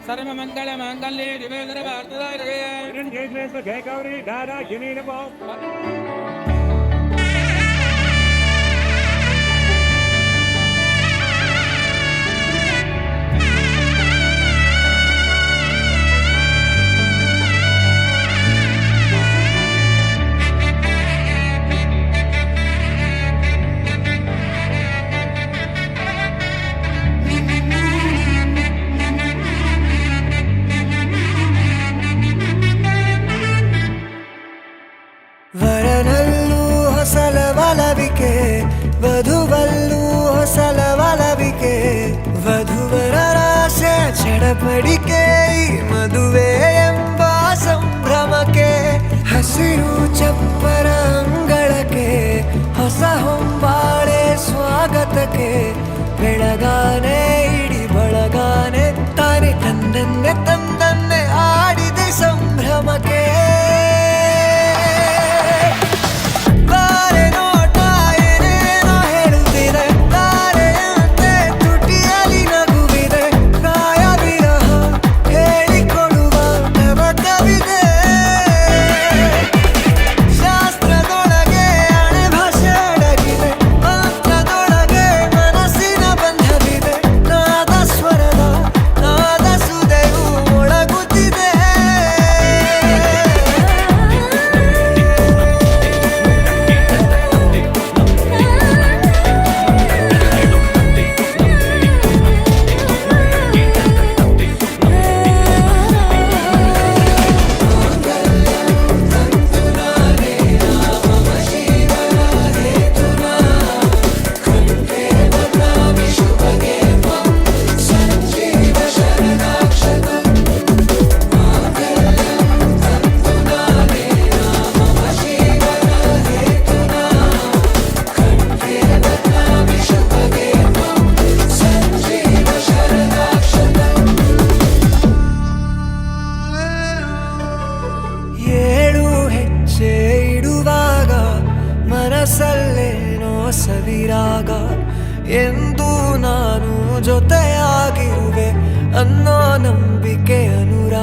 ಸರ್ವಮಂಗಳ ಮಾಂಗಲ್ಯೆ ಶಿವೆ ಸರ್ವಾರ್ಥಸಾಧಕೆ ಜಯ ಗೌರಿ ದಾದಾ ಜಿನಿ ನಮೋ. ವರನಲ್ಲೂ ಹೊಸಲ ಒಲವಿಕೆ, ವಧುವಲ್ಲೂ ಹೊಸಲ ಒಲವಿಕೆ, ವಧುವರರಾಸೆ ಚಡಪಡಿಕೆ, ಈ ಮದುವೆ ಎಂಬ ಸಂಭ್ರಮಕ್ಕೆ, ಹಸಿರು ಚಪ್ಪರ ಅಂಗಳಕ್ಕೆ, ಹೊಸ ಹೊಂಬಾಳೆ ಸ್ವಾಗತಕ್ಕೆ, ಬೆಳಗಾನೆ ಇಡಿ ಬಳಗಾನೆ ತಾನೆ ತಂದನ್ನೆ ತಂದನ್ನೆ ಆಡಿದೆ ಸಂಭ್ರಮಕ್ಕೆ. ಇಡುವಾಗ ಮನಸ್ಸಲ್ಲೇನೋ ಸವಿರಾಗ, ಎಂದು ನಾನು ಜೊತೆಯಾಗಿರುವೆ ಅನ್ನೋ ನಂಬಿಕೆ ಅನುರಾಗ.